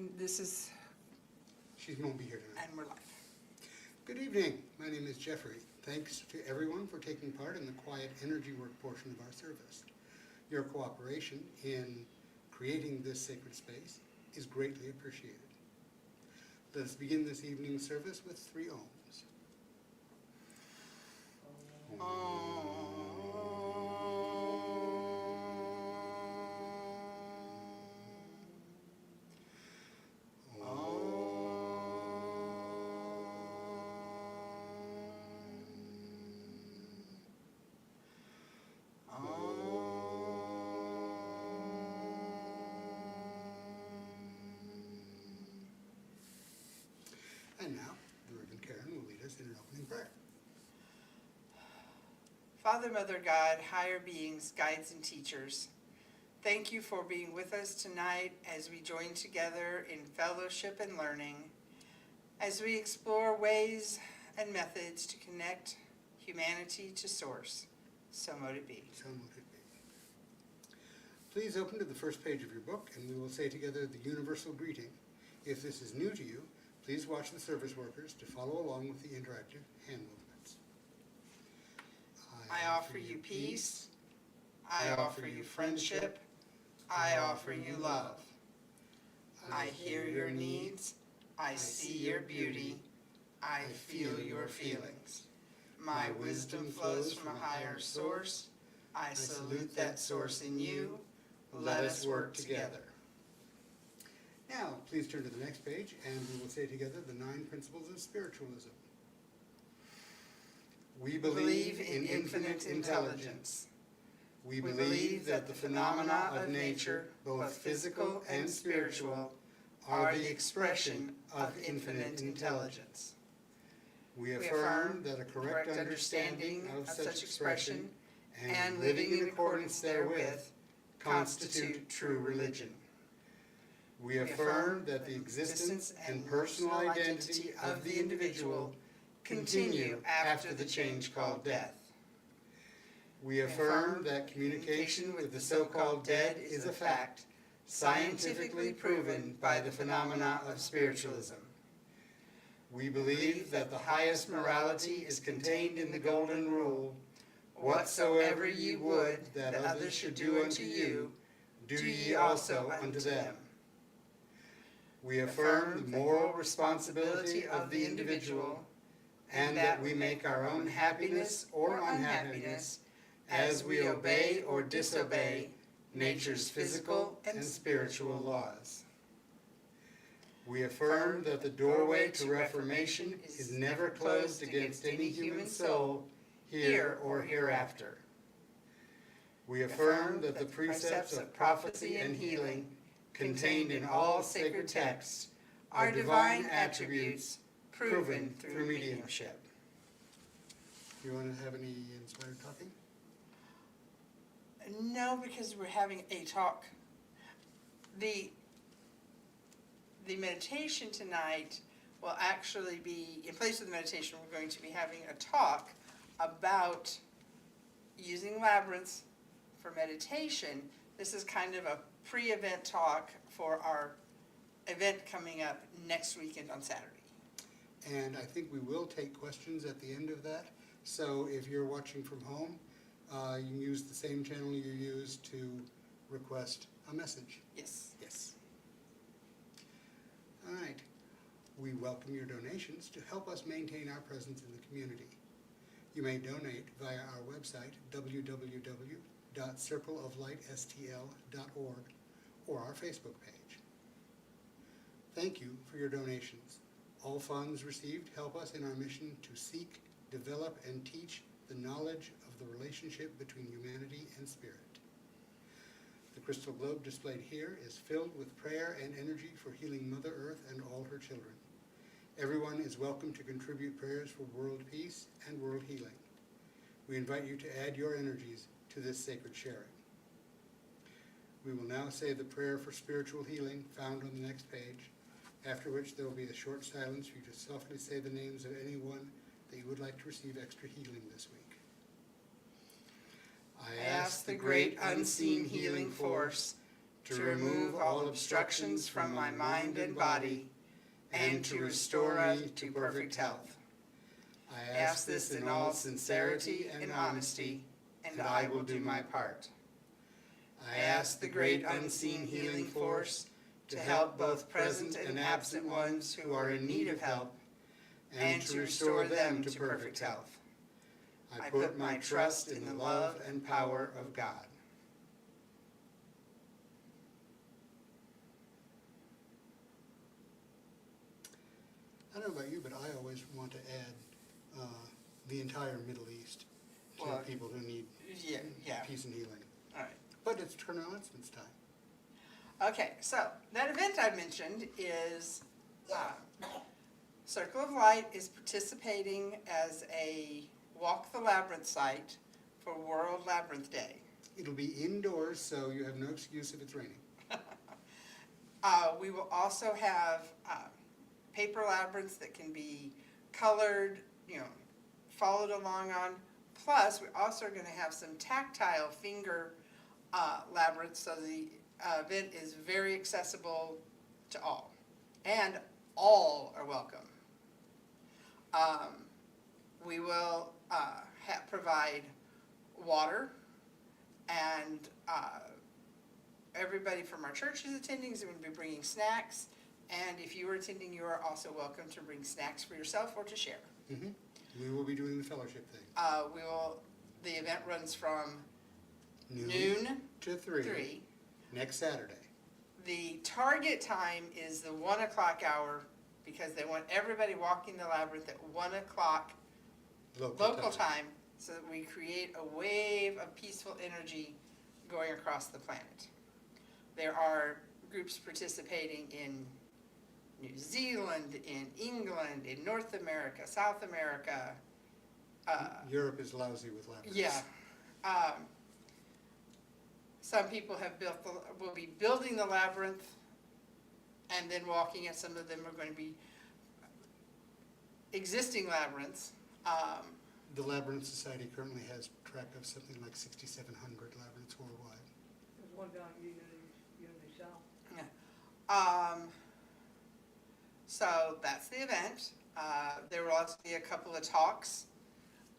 And this is, She won't be here tonight. and we're live. Good evening. My name is Jeffrey. Thanks to everyone for taking part in the quiet energy work portion of our service. Your cooperation in creating this sacred space is greatly appreciated. Let us begin this evening's service with 3 ohms. And now, the Reverend Karen will lead us in an opening prayer. Father, Mother, God, higher beings, guides, and teachers, thank you for being with us tonight as we join together in fellowship and learning, as we explore ways and methods to connect humanity to Source. So mote it be. So mote it be. Please open to the first page of your book, and we will say together the universal greeting. If this is new to you, please watch the service workers to follow along with the interactive hand movements. I offer you peace. I offer you friendship. I offer you love. I hear your needs. I see your beauty. I feel your feelings. My wisdom flows from a higher source. I salute that source in you. Let us work together. Now, please turn to the next page, and we will say together the 9 principles of spiritualism. We believe in infinite intelligence. We believe that the phenomena of nature, both physical and spiritual, are the expression of infinite intelligence. We affirm that a correct understanding of such expression and living in accordance therewith constitute true religion. We affirm that the existence and personal identity of the individual continue after the change called death. We affirm that communication with the so-called dead is a fact, scientifically proven by the phenomena of spiritualism. We believe that the highest morality is contained in the Golden Rule, whatsoever ye would that others should do unto you, do ye also unto them. We affirm the moral responsibility of the individual, and that we make our own happiness or unhappiness as we obey or disobey nature's physical and spiritual laws. We affirm that the doorway to reformation is never closed against any human soul, here or hereafter. We affirm that the precepts of prophecy and healing contained in all sacred texts are divine attributes proven through mediumship. Do you want to have any inspired talking? No, because we're having a talk. The meditation tonight will actually be, in place of the meditation, we're going to be having a talk about using labyrinths for meditation. This is kind of a pre-event talk for our event coming up next weekend on Saturday. And I think we will take questions at the end of that. So if you're watching from home, you can use the same channel you used to request a message. Yes. Yes. All right. We welcome your donations to help us maintain our presence in the community. You may donate via our website, www.circleoflightstl.org, or our Facebook page. Thank you for your donations. All funds received help us in our mission to seek, develop, and teach the knowledge of the relationship between humanity and spirit. The crystal globe displayed here is filled with prayer and energy for healing Mother Earth and all her children. Everyone is welcome to contribute prayers for world peace and world healing. We invite you to add your energies to this sacred sharing. We will now say the prayer for spiritual healing found on the next page, after which there will be a short silence for you to softly say the names of anyone that you would like to receive extra healing this week. I ask the great unseen healing force to remove all obstructions from my mind and body, and to restore me to perfect health. I ask this in all sincerity and honesty, and I will do my part. I ask the great unseen healing force to help both present and absent ones who are in need of help, and to restore them to perfect health. I put my trust in the love and power of God. I don't know about you, but I always want to add the entire Middle East to Well, people who need Yeah. peace and healing. All right. But it's turn announcements time. Okay, so that event I mentioned is Circle of Light is participating as a Walk the Labyrinth site for World Labyrinth Day. It'll be indoors, so you have no excuse if it's raining. We will also have paper labyrinths that can be colored, followed along on. Plus, we're also going to have some tactile finger labyrinths, so the event is very accessible to all. And all are welcome. We will provide water, and everybody from our church is attending is going to be bringing snacks. And if you are attending, you are also welcome to bring snacks for yourself or to share. Mm-hmm. We will be doing the fellowship thing. The event runs from Noon to 3. 3. Next Saturday. The target time is the 1 o'clock hour because they want everybody walking the labyrinth at 1 o'clock local time so that we create a wave of peaceful energy going across the planet. There are groups participating in New Zealand, in England, in North America, South America. Europe is lousy with labyrinths. Yeah. Some people will be building the labyrinth and then walking it. Some of them are going to be existing labyrinths. The Labyrinth Society currently has track of something like 6,700 labyrinths worldwide. There's one down at Unity South. Yeah. So that's the event. There will also be a couple of talks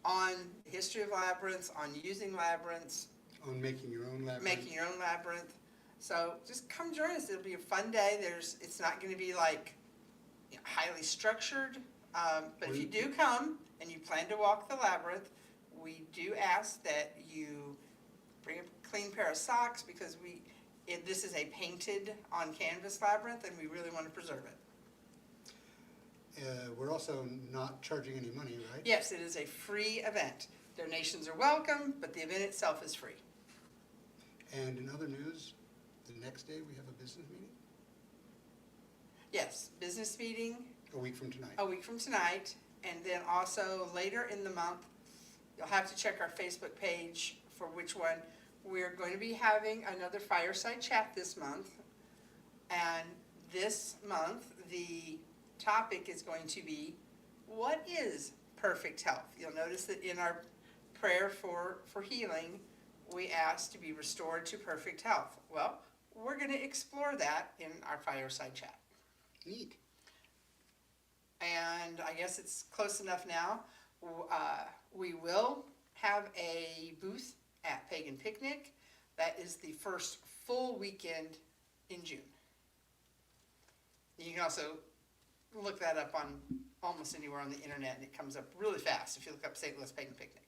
on the history of labyrinths, on using labyrinths, On making your own labyrinth. making your own labyrinth. So just come join us. It'll be a fun day. It's not going to be like highly structured, but if you do come and you plan to walk the labyrinth, we do ask that you bring a clean pair of socks because this is a painted on canvas labyrinth and we really want to preserve it. We're also not charging any money, right? Yes, it is a free event. Donations are welcome, but the event itself is free. And in other news, the next day we have a business meeting? Yes, business meeting A week from tonight. a week from tonight, and then also later in the month, you'll have to check our Facebook page for which one. We're going to be having another fireside chat this month, and this month the topic is going to be, what is perfect health? You'll notice that in our prayer for healing, we ask to be restored to perfect health. Well, we're going to explore that in our fireside chat. Neat. And I guess it's close enough now. We will have a booth at Pagan Picnic. That is the first full weekend in June. You can also look that up on almost anywhere on the internet, and it comes up really fast if you look up St. Louis Pagan Picnic.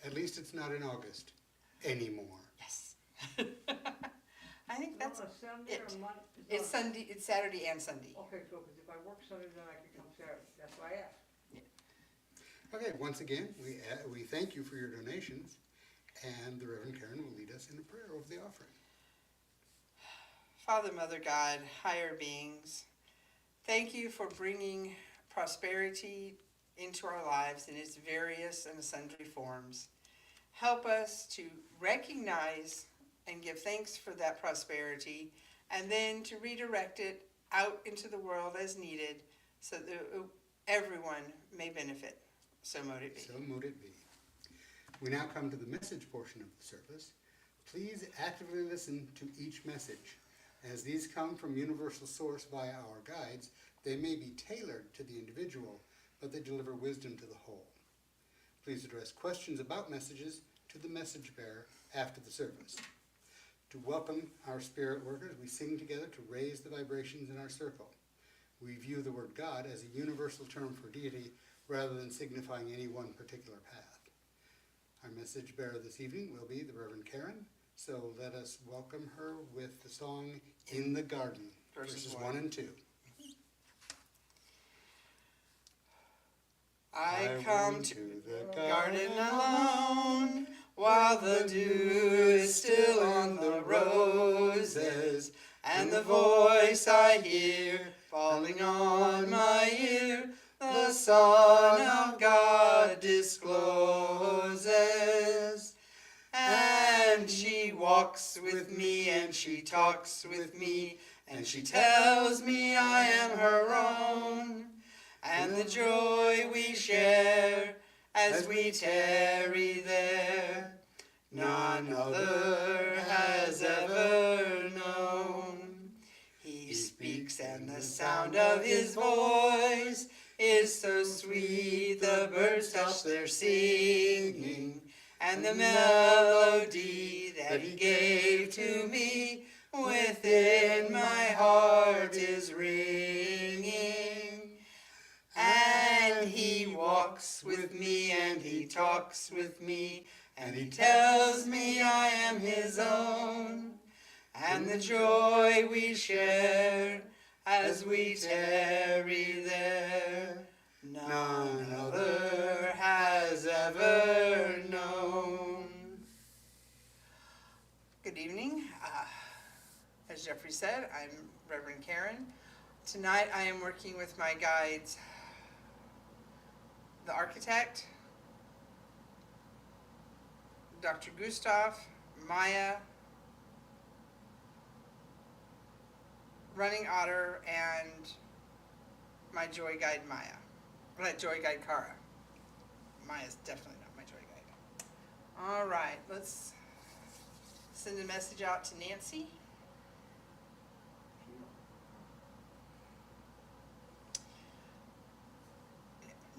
At least it's not in August anymore. Yes. I think that's On a Sunday it. or Monday? It's Sunday. It's Saturday and Sunday. Okay, so 'cause if I work Sunday, then I can come Saturday. That's why I asked. Okay, once again, we thank you for your donations, and the Reverend Karen will lead us in a prayer over the offering. Father, Mother, God, higher beings, thank you for bringing prosperity into our lives in its various and sundry forms. Help us to recognize and give thanks for that prosperity, and then to redirect it out into the world as needed so that everyone may benefit. So mote it be. So mote it be. We now come to the message portion of the service. Please actively listen to each message. As these come from universal source via our guides, they may be tailored to the individual, but they deliver wisdom to the whole. Please address questions about messages to the message bearer after the service. To welcome our spirit workers, we sing together to raise the vibrations in our circle. We view the word God as a universal term for deity rather than signifying any one particular path. Our message bearer this evening will be the Reverend Karen, so let us welcome her with the song In the Garden, verses 1 and 2. I come to the garden alone, while the dew is still on the roses, and the voice I hear falling on my ear, the Son of God discloses. And she walks with me, and she talks with me, and she tells me I am her own. And the joy we share as we tarry there, none other has ever known. He speaks, and the sound of his voice is so sweet, the birds hush their singing, and the melody that he gave to me within my heart is ringing. And he walks with me, and he talks with me, and he tells me I am his own. And the joy we share as we tarry there, none other has ever known. Good evening. As Jeffrey said, I'm Reverend Karen. Tonight I am working with my guides, the architect, Dr. Gustav, Maya, Running Otter, and my joy guide Maya. Well, not joy guide Kara. Maya's definitely not my joy guide. All right, let's send a message out to Nancy.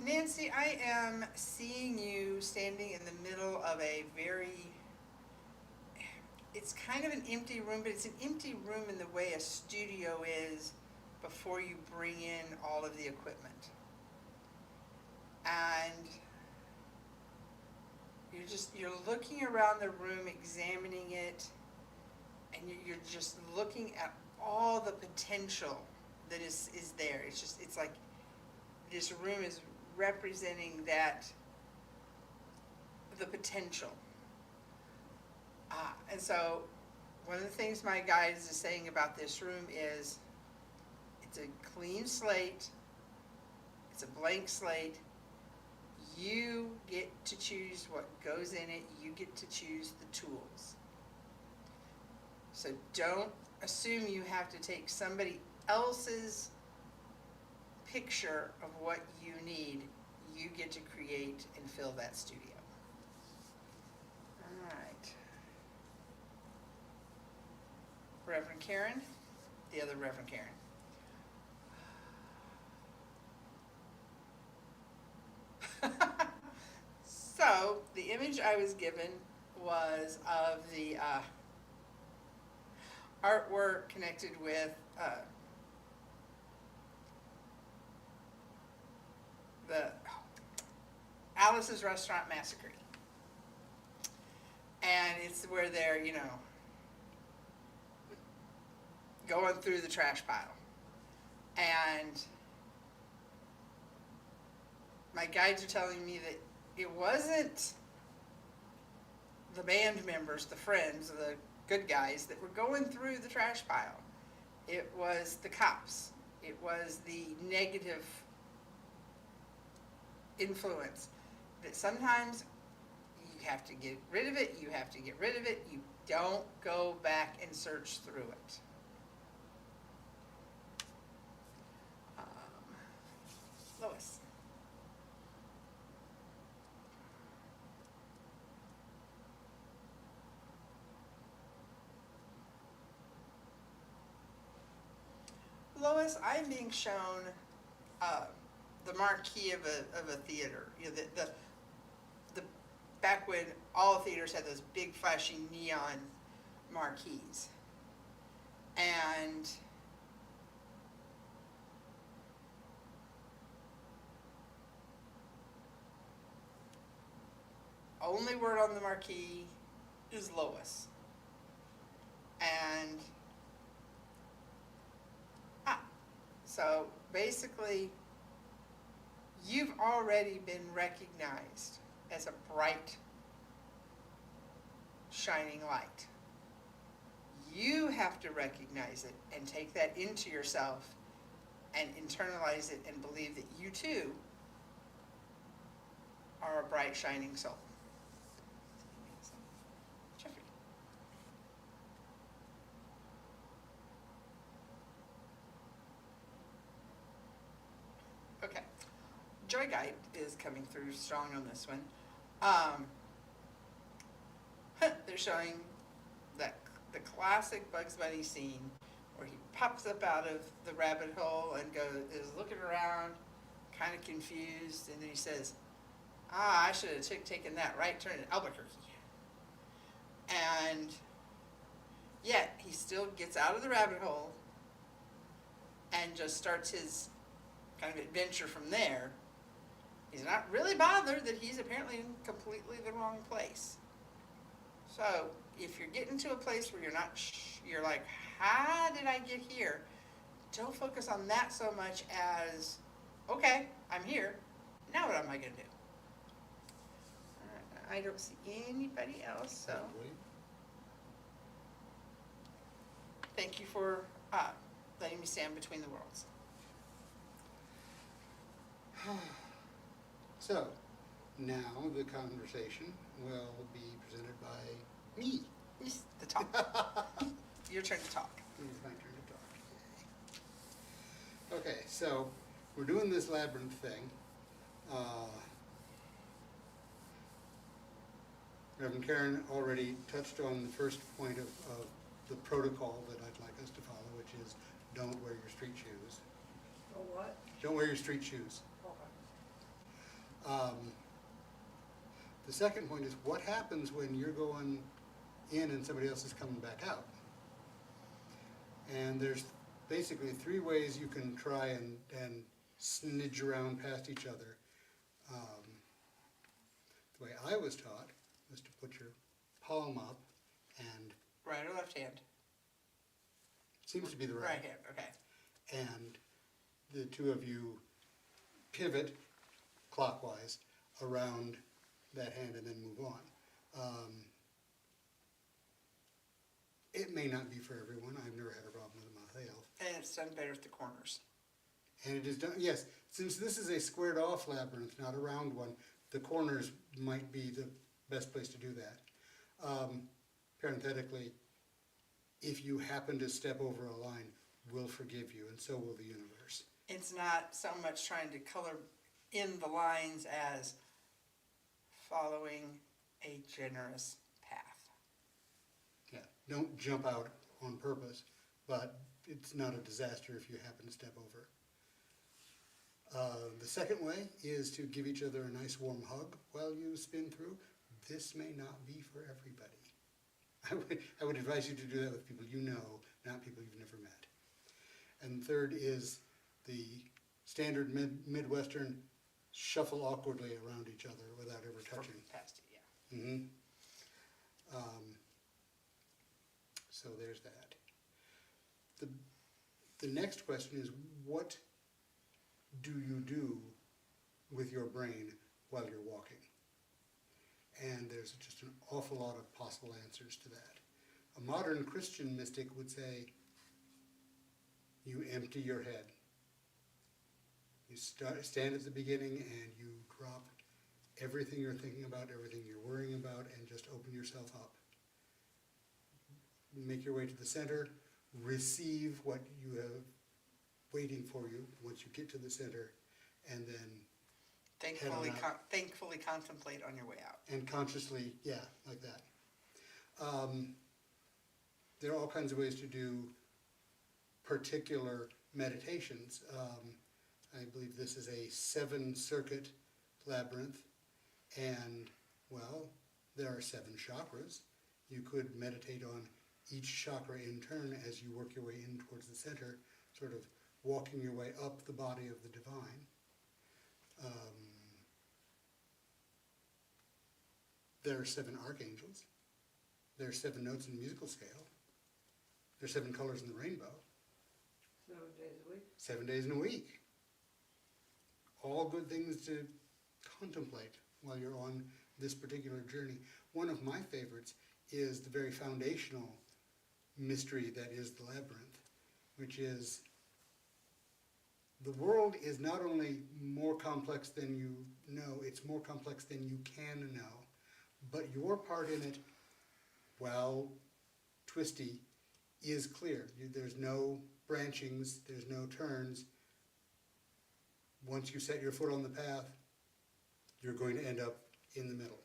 Nancy, I am seeing you standing in the middle of a it's kind of an empty room, but it's an empty room in the way a studio is before you bring in all of the equipment. And you're looking around the room, examining it, and you're just looking at all the potential that is there. It's like this room is representing the potential. And so one of the things my guides is saying about this room is it's a clean slate, it's a blank slate. You get to choose what goes in it, you get to choose the tools. So don't assume you have to take somebody else's picture of what you need. You get to create and fill that studio. All right. Reverend Karen, the other Reverend Karen. So the image I was given was of the artwork connected with the Alice's Restaurant Massacre. And it's where they're, going through the trash pile. And my guides are telling me that it wasn't the band members, the friends, the good guys that were going through the trash pile. It was the cops. It was the negative influence that sometimes you have to get rid of it, you have to get rid of it, you don't go back and search through it. Lois. Lois, I am being shown the marquee of a theater. You know, the back when all theaters had those big flashing neon marquees. And only word on the marquee is Lois. And so basically, you've already been recognized as a bright, shining light. You have to recognize it and take that into yourself and internalize it and believe that you too are a bright, shining soul. Jeffrey. Okay. Joy Guide is coming through strong on this one. They're showing the classic Bugs Bunny scene where he pops up out of the rabbit hole and is looking around, kind of confused, and then he says, I should have taken that right turn at Albuquerque. And yet he still gets out of the rabbit hole and just starts his kind of adventure from there. He's not really bothered that he's apparently in completely the wrong place. So if you're getting to a place where you're like, how did I get here? Don't focus on that so much as, okay, I'm here. Now what am I going to do? I don't see anybody else, so thank you for letting me stand between the worlds. So, now the conversation will be presented by me. It's the talk. Your turn to talk. It's my turn to talk. Okay, so we're doing this labyrinth thing. Reverend Karen already touched on the first point of the protocol that I'd like us to follow, which is don't wear your street shoes. Oh, what? Don't wear your street shoes. Okay. The second point is what happens when you're going in and somebody else is coming back out. And there's basically three ways you can try and snidge around past each other. The way I was taught was to put your palm up and... Right or left hand? Seems to be the right. Right hand, okay. And the two of you pivot clockwise around that hand and then move on. It may not be for everyone. I've never had a problem with it myself. And it's done better at the corners. And it is done, yes, since this is a squared off labyrinth, not a round one, the corners might be the best place to do that. Parenthetically, if you happen to step over a line, we'll forgive you, and so will the universe. It's not so much trying to color in the lines as following a generous path. Yeah, don't jump out on purpose, but it's not a disaster if you happen to step over. The second way is to give each other a nice warm hug while you spin through. This may not be for everybody. I would advise you to do that with people you know, not people you've never met. And third is the standard Midwestern shuffle awkwardly around each other without ever touching. Past it, yeah. Mm-hmm. So there's that. The next question is, what do you do with your brain while you're walking? And there's just an awful lot of possible answers to that. A modern Christian mystic would say, you empty your head. You stand at the beginning and you drop everything you're thinking about, everything you're worrying about, and just open yourself up. Make your way to the center, receive what you have waiting for you once you get to the center, and then Thankfully contemplate on your way out. and consciously, yeah, like that. There are all kinds of ways to do particular meditations. I believe this is a 7-circuit labyrinth, and, well, there are 7 chakras. You could meditate on each chakra in turn as you work your way in towards the center, sort of walking your way up the body of the divine. There are 7 archangels. There are 7 notes in the musical scale. There are 7 colors in the rainbow. 7 days a week. 7 days in a week. All good things to contemplate while you're on this particular journey. One of my favorites is the very foundational mystery that is the labyrinth, which is the world is not only more complex than you know, it's more complex than you can know, but your part in it, while twisty, is clear. There's no branchings, there's no turns. Once you set your foot on the path, you're going to end up in the middle.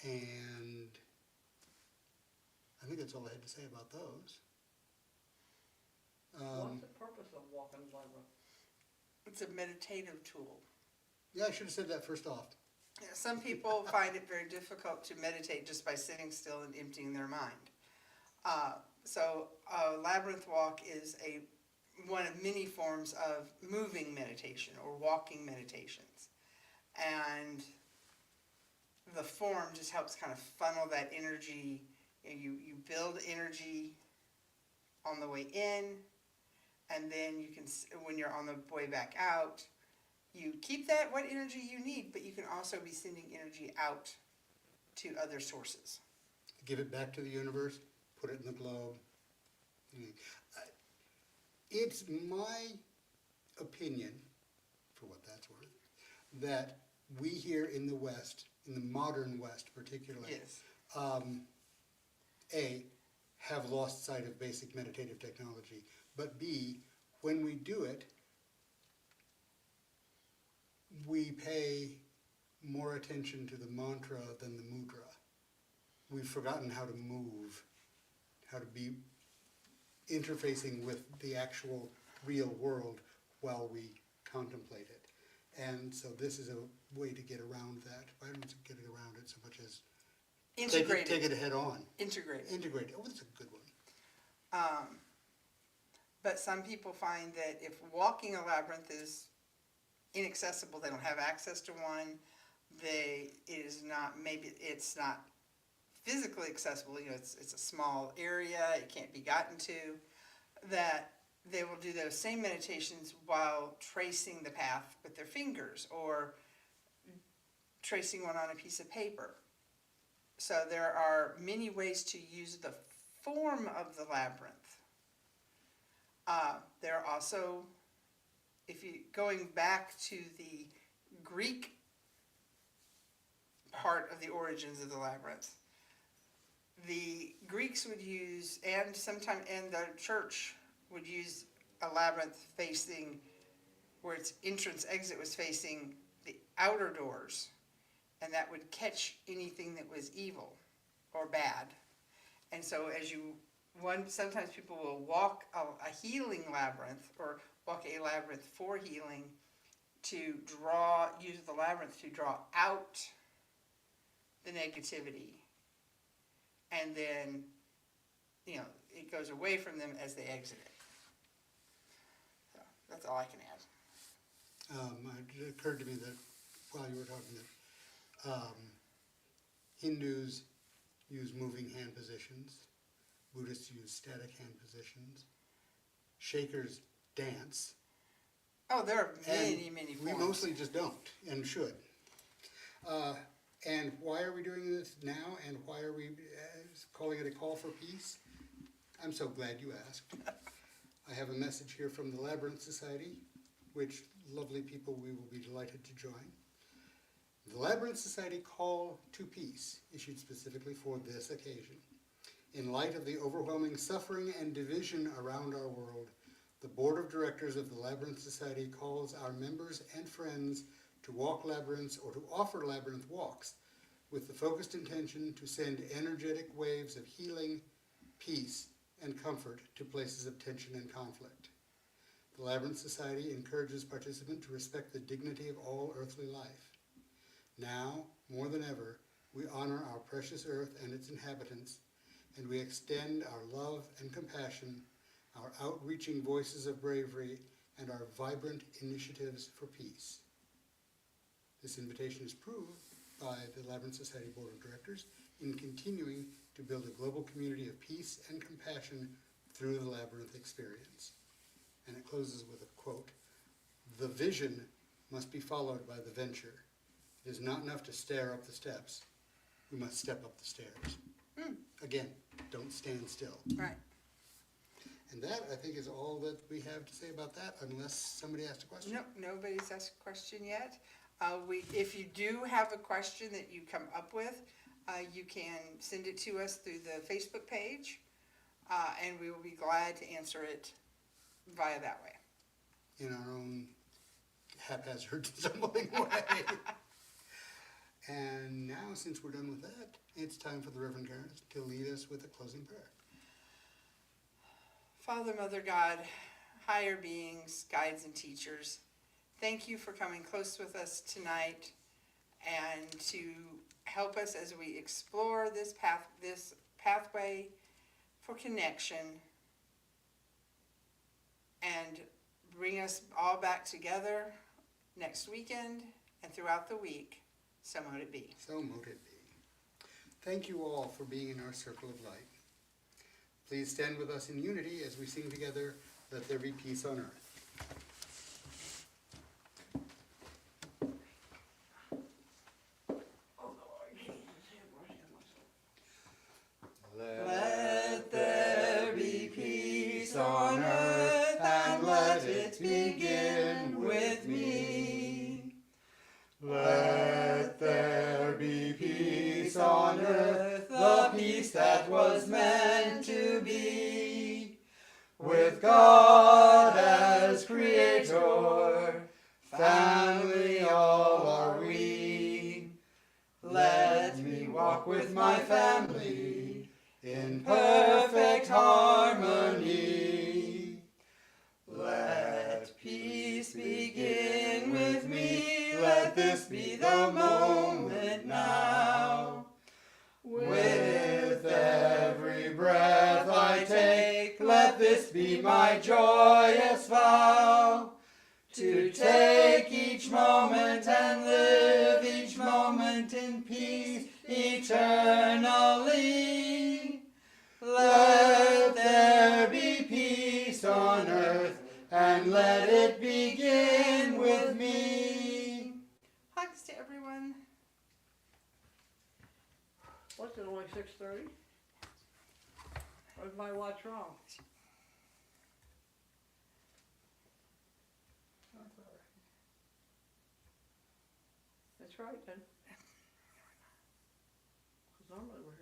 And I think that's all I had to say about those. What's the purpose of walking the labyrinth? It's a meditative tool. Yeah, I should have said that first off. Yeah, some people find it very difficult to meditate just by sitting still and emptying their mind. So a labyrinth walk is one of many forms of moving meditation or walking meditations. And the form just helps kind of funnel that energy. You build energy on the way in, and then you can, when you're on the way back out, you keep what energy you need, but you can also be sending energy out to other sources. Give it back to the universe, put it in the globe. It's my opinion, for what that's worth, that we here in the West, in the modern West particularly, Yes. A, have lost sight of basic meditative technology, but B, when we do it, we pay more attention to the mantra than the mudra. We've forgotten how to move, how to be interfacing with the actual real world while we contemplate it. And so this is a way to get around that. I don't get around it so much as Integrate take it head on. Integrate. Integrate it. Oh, that's a good one. But some people find that if walking a labyrinth is inaccessible, they don't have access to one, it's not physically accessible, it's a small area, it can't be gotten to, that they will do those same meditations while tracing the path with their fingers or tracing one on a piece of paper. So there are many ways to use the form of the labyrinth. There are also, going back to the Greek part of the origins of the labyrinth, the Greeks would use, and the church would use a labyrinth facing, where its entrance exit was facing the outer doors, and that would catch anything that was evil or bad. And so sometimes people will walk a healing labyrinth or walk a labyrinth for healing to use the labyrinth to draw out the negativity. And then, it goes away from them as they exit it. So that's all I can add. It occurred to me that while you were talking that Hindus use moving hand positions, Buddhists use static hand positions, Shakers dance. Oh, there are many, many We forms. mostly just don't and should. And why are we doing this now, and why are we calling it a call for peace? I'm so glad you asked. I have a message here from the Labyrinth Society, which lovely people we will be delighted to join. The Labyrinth Society Call to Peace, issued specifically for this occasion. In light of the overwhelming suffering and division around our world, the Board of Directors of the Labyrinth Society calls our members and friends to walk labyrinths or to offer labyrinth walks with the focused intention to send energetic waves of healing, peace, and comfort to places of tension and conflict. The Labyrinth Society encourages participants to respect the dignity of all earthly life. Now, more than ever, we honor our precious earth and its inhabitants, and we extend our love and compassion, our outreaching voices of bravery, and our vibrant initiatives for peace. This invitation is proved by the Labyrinth Society Board of Directors in continuing to build a global community of peace and compassion through the Labyrinth experience. And it closes with a quote, "The vision must be followed by the venture. It is not enough to stare up the steps. We must step up the stairs." Again, don't stand still. Right. And that, I think, is all that we have to say about that, unless somebody asked a question. Nope, nobody's asked a question yet. If you do have a question that you come up with, you can send it to us through the Facebook page, and we will be glad to answer it via that way. In our own haphazard, stumbling way. And now, since we're done with that, it's time for the Reverend Karen to lead us with a closing prayer. Father, Mother, God, higher beings, guides, and teachers, thank you for coming close with us tonight and to help us as we explore this pathway for connection and bring us all back together next weekend and throughout the week. So mote it be. So mote it be. Thank you all for being in our circle of light. Please stand with us in unity as we sing together, "Let There Be Peace on Earth." Let there be peace on earth, and let it begin with me. Let there be peace on earth, The peace that was meant to be. with God as Creator, family all are we. Let me walk with my family in perfect harmony. Let peace begin with me, let this be the moment now. With every breath I take, let this be my joyous vow. To take each moment and live each moment in peace eternally. Let there be peace on earth, and let it begin with me. Hugs to everyone. What's it, only 6:30? Or is my watch wrong? That's all right. That's right then. 'Cause normally we're